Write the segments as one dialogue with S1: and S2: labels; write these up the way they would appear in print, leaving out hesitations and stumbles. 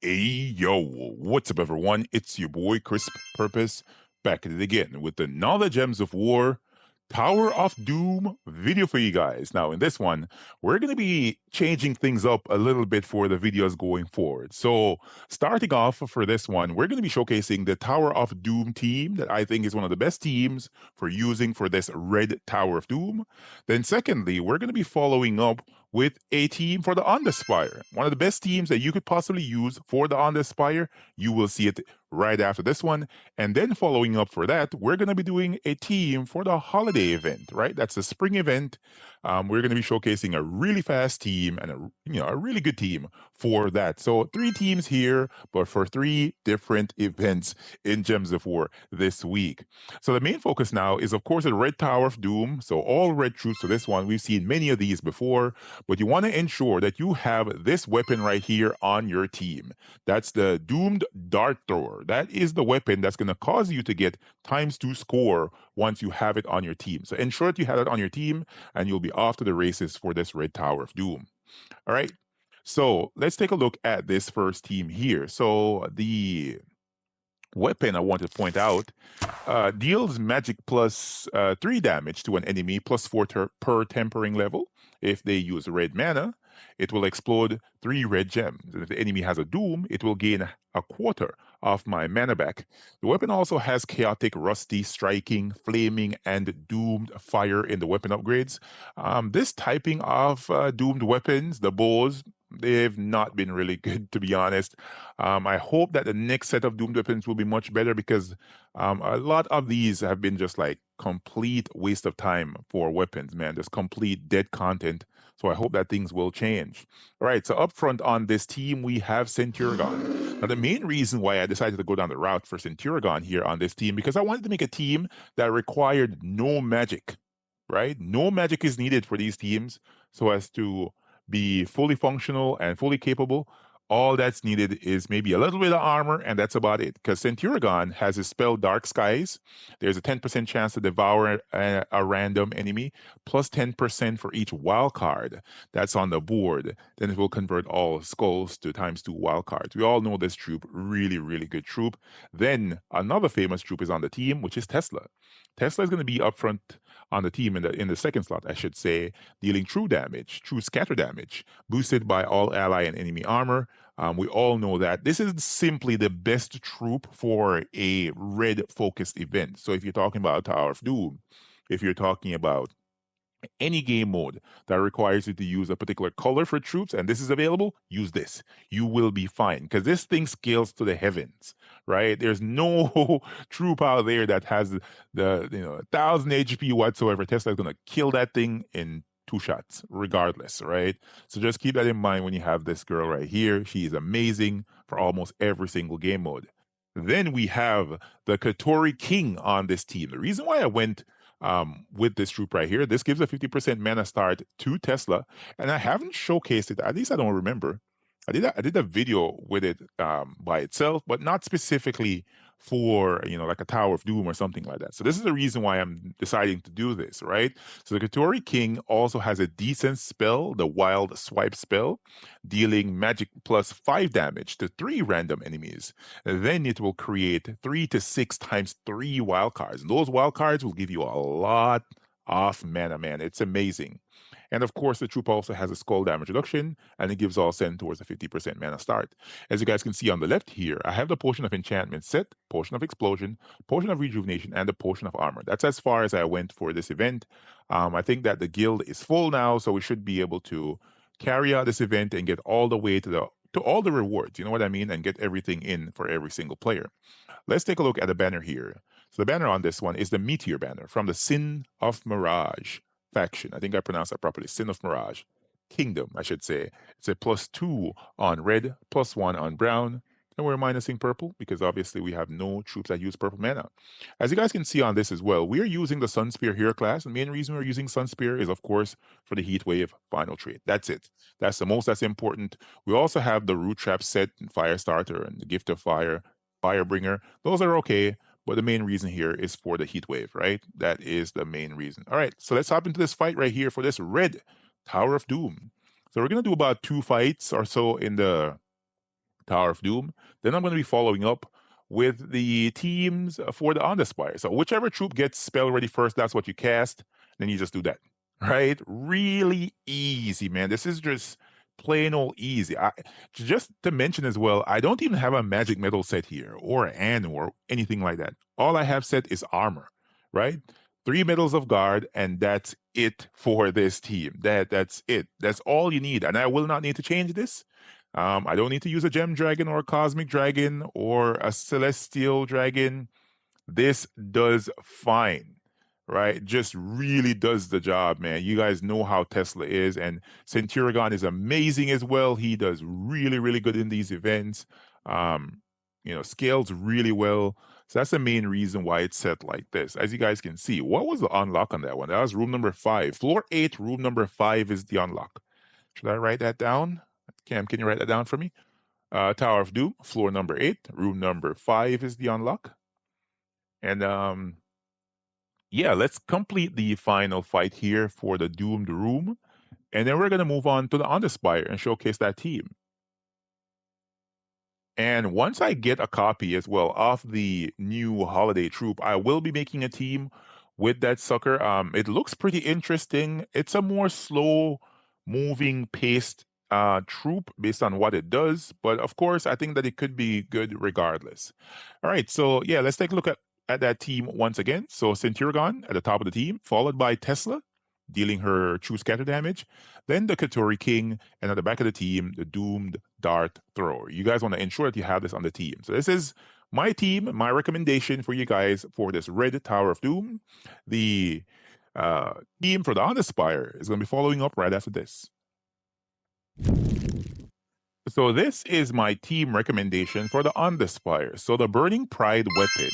S1: Hey yo, what's up everyone? It's your boy CrispPurpose back at it again with the Knowledge Gems of War Tower of Doom video for you guys. Now in this one, we're going to be changing things up a little bit for the videos going forward. So starting off for this one, we're going to be showcasing the Tower of Doom team that I think is one of the best teams for using for this red Tower of Doom. Then secondly, we're going to be following up with a team for the Underspire. One of the best teams that you could possibly use for the Underspire. You will see it right after this one. And then following up for that, we're going to be doing a team for the holiday event, right? That's the spring event. We're going to be showcasing a really fast team and a really good team for that. So three teams here, but for three different events in Gems of War this week. So the main focus now is, of course, the Red Tower of Doom. So all red troops for this one. We've seen many of these before, but you want to ensure that you have this weapon right here on your team. That's the Doomed Dart Thrower. That is the weapon that's going to cause you to get ×2 score once you have it on your team. So ensure that you have it on your team, and you'll be off to the races for this Red Tower of Doom. All right. So let's take a look at this first team here. So the weapon I want to point out deals magic plus 3 damage to an enemy plus 4 per tempering level. If they use red mana, it will explode 3 red gems. And if the enemy has a doom, it will gain a quarter of my mana back. The weapon also has chaotic, rusty, striking, flaming, and doomed fire in the weapon upgrades. This typing of doomed weapons, the bows, they've not been really good, to be honest. I hope that the next set of doomed weapons will be much better because a lot of these have been just like complete waste of time for weapons, man. Just complete dead content. So I hope that things will change. All right. So up front on this team, we have Centurion. Now, the main reason why I decided to go down the route for Centurion here on this team, because I wanted to make a team that required no magic, right? No magic is needed for these teams so as to be fully functional and fully capable. All that's needed is maybe a little bit of armor, and that's about it. Because Centurion has his spell Dark Skies. There's a 10% chance to devour a random enemy, plus 10% for each wild card that's on the board. Then it will convert all skulls to ×2 wild cards. We all know this troop, really, really good troop. Then another famous troop is on the team, which is Tesla. Tesla is going to be up front on the team in the second slot, I should say, dealing true damage, true scatter damage, boosted by all ally and enemy armor. We all know that this is simply the best troop for a red focused event. So if you're talking about Tower of Doom, if you're talking about any game mode that requires you to use a particular color for troops, and this is available, use this. You will be fine because this thing scales to the heavens, right? There's no troop out there that has the 1,000 HP whatsoever. Tesla's gonna kill that thing in 2 shots, regardless, right? So just keep that in mind when you have this girl right here. She is amazing for almost every single game mode. Then we have the Katori King on this team. The reason why I went with this troop right here. This gives a 50% mana start to Tesla, and I haven't showcased it. At least I don't remember. I did a video with it by itself, but not specifically for like a Tower of Doom or something like that. So this is the reason why I'm deciding to do this, right? So the Katori King also has a decent spell, the Wild Swipe spell, dealing magic plus 5 damage to 3 random enemies. Then it will create 3 to 6 times 3 wild cards. And those wild cards will give you a lot of mana, man. It's amazing. And of course, the troop also has a skull damage reduction, and it gives all centaurs a 50% mana start. As you guys can see on the left here, I have the Potion of Enchantment set, Potion of Explosion, Potion of Rejuvenation, and the Potion of Armor. That's as far as I went for this event. I think that the guild is full now, so we should be able to carry out this event and get all the way to all the rewards, you know what I mean, and get everything in for every single player. Let's take a look at the banner here. So the banner on this one is the Meteor banner from the Sin of Mirage faction. I think I pronounced that properly. Sin of Mirage. Kingdom, I should say. It's a +2 on red, +1 on brown, and we're minusing purple because obviously we have no troops that use purple mana. As you guys can see on this as well, we are using the Sunspear hero class. The main reason we're using Sunspear is, of course, for the Heatwave final trait. That's it. That's the most that's important. We also have the Root Trap set, and Fire Starter, and the Gift of Fire, Firebringer. Those are okay, but the main reason here is for the heat wave, right? That is the main reason. All right, so let's hop into this fight right here for this red Tower of Doom. So we're gonna do about 2 fights or so in the Tower of Doom. Then I'm going to be following up with the teams for the Underspire. So whichever troop gets spell ready first, that's what you cast. Then you just do that. Right? Really easy, man. This is just plain old easy. Just to mention as well, I don't even have a magic metal set here or an or anything like that. All I have set is armor, right? Three medals of guard, and that's it for this team. That's it. That's all you need. And I will not need to change this. I don't need to use a gem dragon or a cosmic dragon or a celestial dragon. This does fine, right? Just really does the job, man. You guys know how Tesla is, and Centurion is amazing as well. He does really, really good in these events. Um, scales really well. So that's the main reason why it's set like this. As you guys can see, what was the unlock on that one? That was room number 5. Floor 8, room number 5 is the unlock. Should I write that down? Cam, can you write that down for me? Tower of Doom, floor number 8, room number 5 is the unlock. And yeah, let's complete the final fight here for the Doomed Room. And then we're going to move on to the Underspire and showcase that team. And once I get a copy as well of the new holiday troop, I will be making a team with that sucker. It looks pretty interesting. It's a more slow moving paced troop based on what it does, but of course, I think that it could be good regardless. All right, so yeah, let's take a look at that team once again. So Centurion at the top of the team, followed by Tesla, dealing her true scatter damage. Then the Katori King, and at the back of the team, the Doomed Dart Thrower. You guys want to ensure that you have this on the team. So this is my team, my recommendation for you guys for this Red Tower of Doom. The team for the Underspire is going to be following up right after this. So this is my team recommendation for the Underspire. So the Burning Pride weapon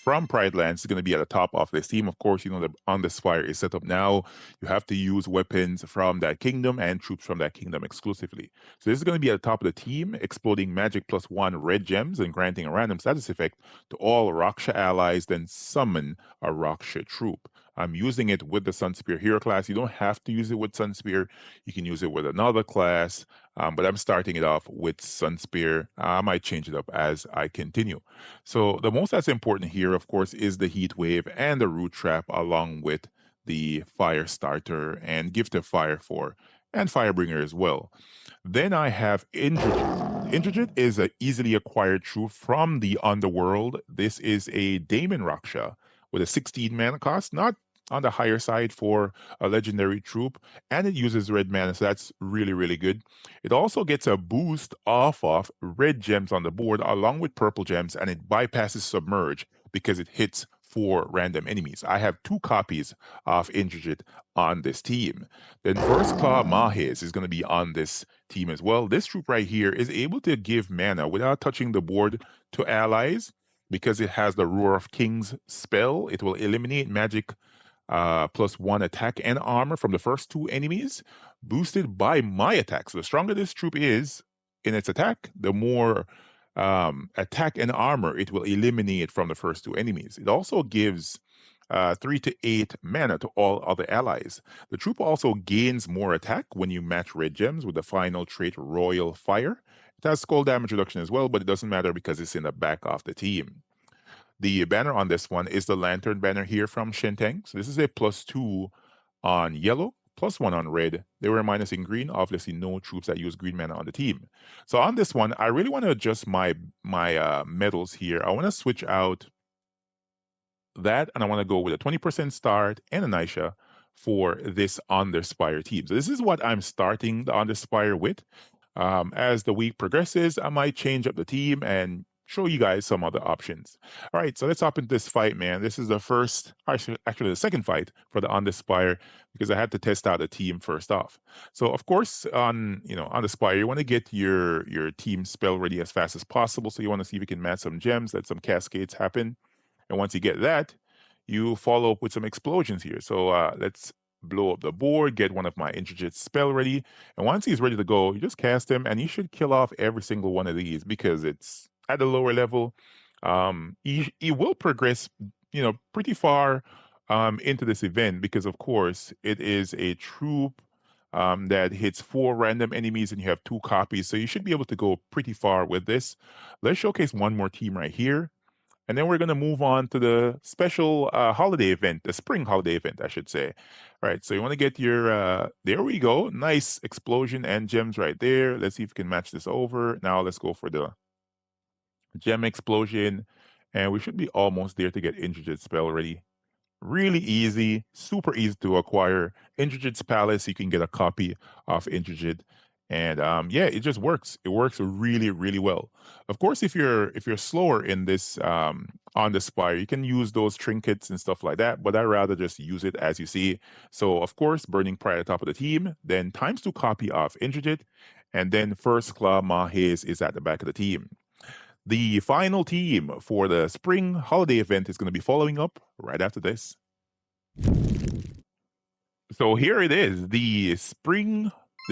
S1: from Pridelands is going to be at the top of this team. Of course, you know the Underspire is set up now. You have to use weapons from that kingdom and troops from that kingdom exclusively. So this is going to be at the top of the team, exploding magic +1 red gems and granting a random status effect to all Raksha allies, then summon a Raksha troop. I'm using it with the Sunspear hero class. You don't have to use it with Sunspear. You can use it with another class. But I'm starting it off with Sunspear. I might change it up as I continue. So the most that's important here, of course, is the Heat Wave and the Root Trap, along with the Fire Starter and Gift of Fire for, and Firebringer as well. Then I have Indrajit. Indrajit is an easily acquired troop from the Underworld. This is a Daemon Raksha with a 16 mana cost, not on the higher side for a legendary troop, and it uses red mana, so that's really, really good. It also gets a boost off of red gems on the board along with purple gems, and it bypasses Submerge because it hits 4 random enemies. I have 2 copies of Indrajit on this team. Then First Claw Mahes is going to be on this team as well. This troop right here is able to give mana without touching the board to allies because it has the Roar of Kings spell. It will eliminate magic +1 attack and armor from the first 2 enemies, boosted by my attack. So the stronger this troop is in its attack, the more attack and armor it will eliminate from the first 2 enemies. It also gives 3 to 8 mana to all other allies. The troop also gains more attack when you match red gems with the final trait Royal Fire. It has skull damage reduction as well, but it doesn't matter because it's in the back of the team. The banner on this one is the Lantern banner here from Shintang. So this is a +2 on yellow, +1 on red. They were minus in green. Obviously, no troops that use green mana on the team. So on this one, I really want to adjust my medals here. I want to switch out that, and I want to go with a 20% start and a Nisha for this Underspire team. So this is what I'm starting the Underspire with. As the week progresses, I might change up the team and show you guys some other options. All right, so let's hop into this fight, man. This is the first, actually the second fight for the Underspire because I had to test out the team first off. So of course, on Underspire, you want to get your team spell ready as fast as possible. So you want to see if you can match some gems, let some cascades happen. And once you get that, you follow up with some explosions here. So let's blow up the board, get one of my Intrigate spell ready. And once he's ready to go, you just cast him and you should kill off every single one of these because it's at a lower level. He will progress, pretty far into this event because, of course, it is a troop that hits four random enemies, and you have two copies. So you should be able to go pretty far with this. Let's showcase one more team right here. And then we're going to move on to the special holiday event, the spring holiday event, I should say. All right, so you want to get your, there we go. Nice explosion and gems right there. Let's see if we can match this over. Now let's go for the gem explosion. And we should be almost there to get Intricate Spell ready. Really easy, super easy to acquire. Intricate Palace, you can get a copy of Intricate, and yeah, it just works. It works really, really well. Of course, if you're slower in this on the spire, you can use those trinkets and stuff like that. But I rather just use it as you see. So of course, Burning Pride at the top of the team, then times two copy of Intricate, and then First Claw Mahes is at the back of the team. The final team for the spring holiday event is going to be following up right after this. So here it is, the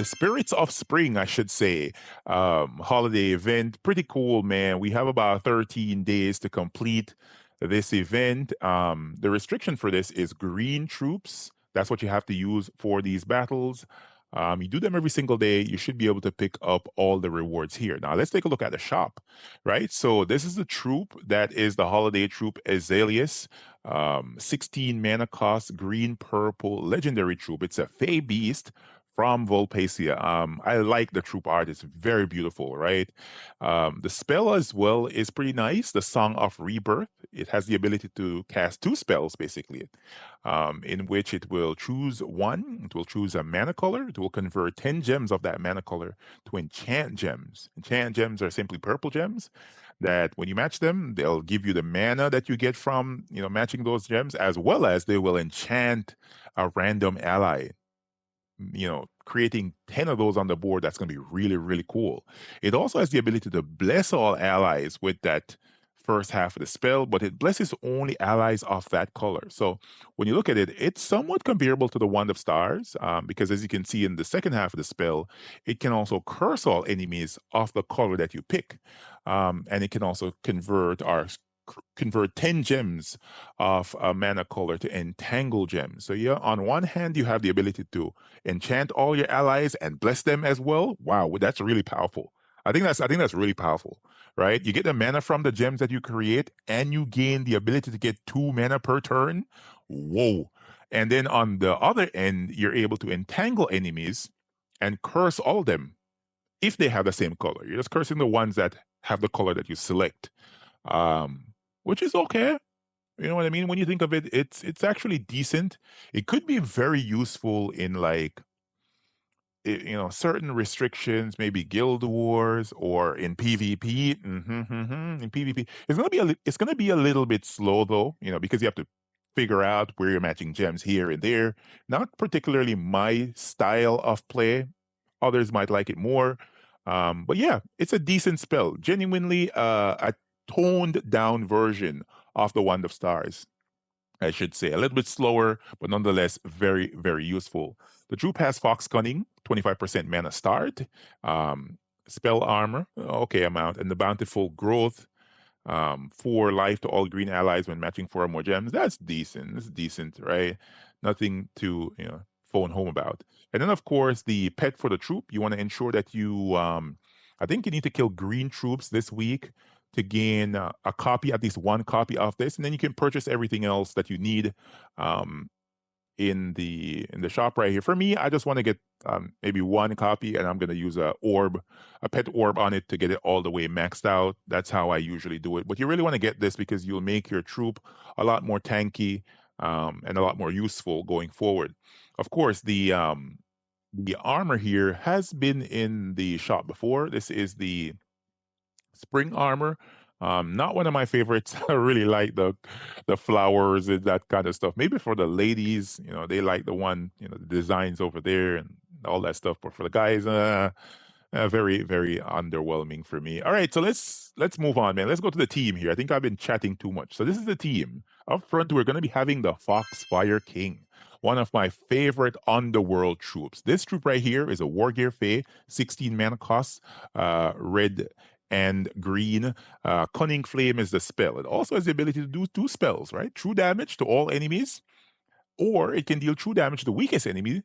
S1: spirits of spring, I should say, holiday event. Pretty cool, man. We have about 13 days to complete this event. The restriction for this is green troops. That's what you have to use for these battles. You do them every single day. You should be able to pick up all the rewards here. Now, let's take a look at the shop, right? So, this is the troop that is the holiday troop Azaleus. 16 mana cost, green, purple, legendary troop. It's a Fey Beast from Volpacia. I like the troop art. It's very beautiful, right? The spell as well is pretty nice. The Song of Rebirth. It has the ability to cast two spells, basically, in which it will choose one. It will choose a mana color. It will convert 10 gems of that mana color to enchant gems. Enchant gems are simply purple gems that when you match them, they'll give you the mana that you get from, matching those gems, as well as they will enchant a random ally, creating 10 of those on the board. That's going to be really, really cool. It also has the ability to bless all allies with that first half of the spell, but it blesses only allies of that color. So when you look at it, it's somewhat comparable to the Wand of Stars, because as you can see in the second half of the spell, it can also curse all enemies of the color that you pick. And it can also convert 10 gems of a mana color to entangle gems. So yeah, on one hand, you have the ability to enchant all your allies and bless them as well. Wow, that's really powerful. I think that's really powerful, right? You get the mana from the gems that you create, and you gain the ability to get 2 mana per turn. Whoa. And then on the other end, you're able to entangle enemies and curse all of them if they have the same color. You're just cursing the ones that have the color that you select. Um, which is okay. You know what I mean? When you think of it, it's actually decent. It could be very useful in like certain restrictions, maybe guild wars or in PvP. In PvP, it's gonna be a little bit slow though, because you have to figure out where you're matching gems here and there. Not particularly my style of play. Others might like it more. But yeah, it's a decent spell. Genuinely, a toned down version of the Wand of Stars, I should say. A little bit slower, but nonetheless very, very useful. The troop has Fox Cunning, 25% mana start, spell armor, okay amount, and the bountiful growth, 4 life to all green allies when matching 4 or more gems. That's decent. It's decent, right? Nothing to phone home about. And then of course the pet for the troop. You want to ensure that I think you need to kill green troops this week to gain a copy, at least one copy of this, and then you can purchase everything else that you need. Um, in the shop right here. For me, I just want to get maybe one copy, and I'm gonna use a pet orb on it to get it all the way maxed out. That's how I usually do it. But you really want to get this because you'll make your troop a lot more tanky, and a lot more useful going forward. Of course, the armor here has been in the shop before. This is the spring armor. Not one of my favorites. I really like the flowers and that kind of stuff. Maybe for the ladies, they like the one, the designs over there and all that stuff. But for the guys, very, very underwhelming for me. All right, so let's move on, man. Let's go to the team here. I think I've been chatting too much. So this is the team. Up front, we're going to be having the Foxfire King, one of my favorite underworld troops. This troop right here is a War Gear Fey, 16 mana cost, red and green. Cunning Flame is the spell. It also has the ability to do 2 spells, right? True damage to all enemies, or it can deal true damage to the weakest enemy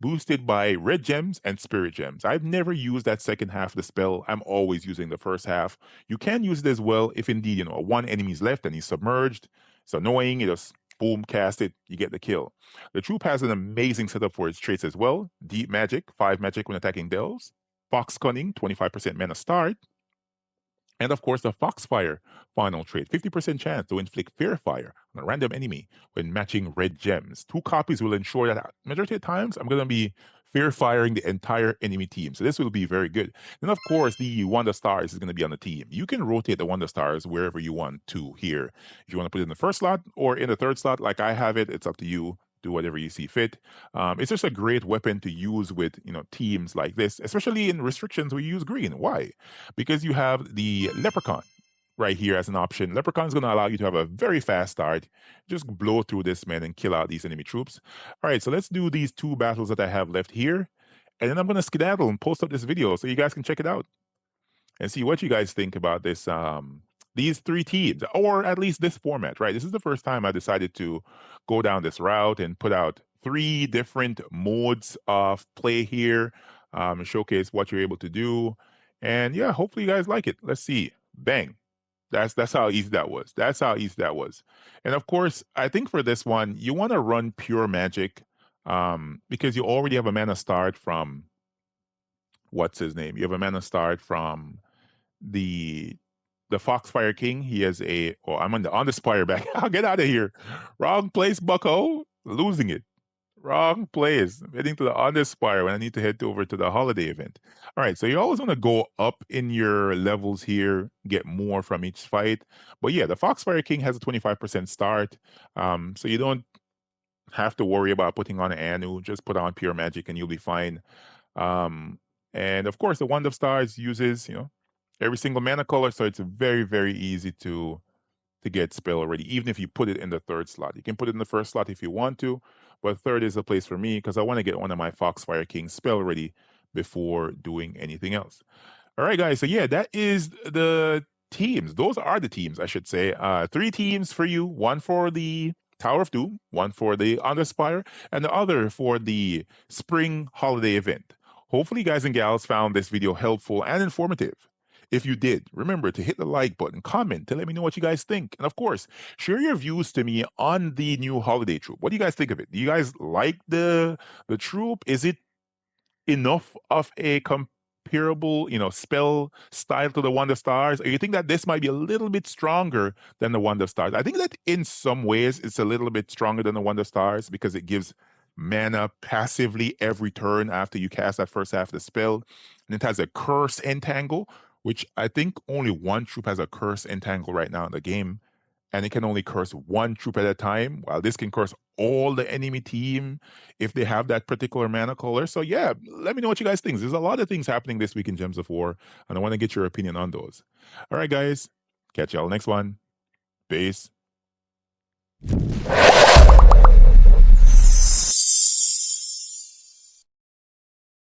S1: boosted by red gems and spirit gems. I've never used that second half of the spell. I'm always using the first half. You can use it as well if indeed, one enemy's left and he's submerged. It's annoying. You just boom, cast it, you get the kill. The troop has an amazing setup for its traits as well. Deep magic, 5 magic when attacking delves. Fox cunning, 25% mana start. And of course, the Foxfire final trait, 50% chance to inflict Fear Fire on a random enemy when matching red gems. 2 copies will ensure that majority of times I'm going to be Fear Firing the entire enemy team. So this will be very good. Then, of course, the Wonder Stars is going to be on the team. You can rotate the Wonder Stars wherever you want to here. If you want to put it in the first slot or in the third slot, like I have it, it's up to you. Do whatever you see fit. It's just a great weapon to use with teams like this, especially in restrictions. We use green. Why? Because you have the Leprechaun right here as an option. Leprechaun is going to allow you to have a very fast start. Just blow through this man and kill out these enemy troops. All right, so let's do these 2 battles that I have left here. And then I'm going to skedaddle and post up this video so you guys can check it out and see what you guys think about this these 3 teams, or at least this format, right? This is the first time I decided to go down this route and put out 3 different modes of play here, showcase what you're able to do. And yeah, hopefully you guys like it. Let's see. Bang. That's how easy that was. That's how easy that was. And of course, I think for this one, you want to run pure magic because you already have a mana start from what's his name? You have a mana start from the Foxfire King. He has a. Oh, I'm on the Spire back. I'll get out of here. Wrong place, Bucko. Losing it. Wrong place. I'm heading to the Underspire when I need to head over to the holiday event. All right, so you always want to go up in your levels here, get more from each fight. But yeah, the Foxfire King has a 25% start, so you don't have to worry about putting on an Anu. Just put on pure magic and you'll be fine. Um, and of course, the Wand of Stars uses every single mana color, so it's very very easy to get spell already, even if you put it in the third slot. You can put it in the first slot if you want to, but third is the place for me because I want to get one of my Foxfire King spell ready before doing anything else. All right, guys. So yeah, that is the teams. Those are the teams, I should say. 3 teams for you. One for the Tower of Doom, one for the Underspire, and the other for the spring holiday event. Hopefully, you guys and gals found this video helpful and informative. If you did, remember to hit the like button, comment to let me know what you guys think. And of course, share your views to me on the new holiday troop. What do you guys think of it? Do you guys like the troop? Is it enough of a comparable, spell style to the Wonder Stars? Or you think that this might be a little bit stronger than the Wonder Stars? I think that in some ways it's a little bit stronger than the Wonder Stars because it gives mana passively every turn after you cast that first half of the spell. And it has a curse entangle, which I think only one troop has a curse entangle right now in the game, and it can only curse one troop at a time, while this can curse all the enemy team if they have that particular mana color. So yeah, let me know what you guys think. There's a lot of things happening this week in Gems of War, and I want to get your opinion on those. All right, guys, catch y'all next one. Peace.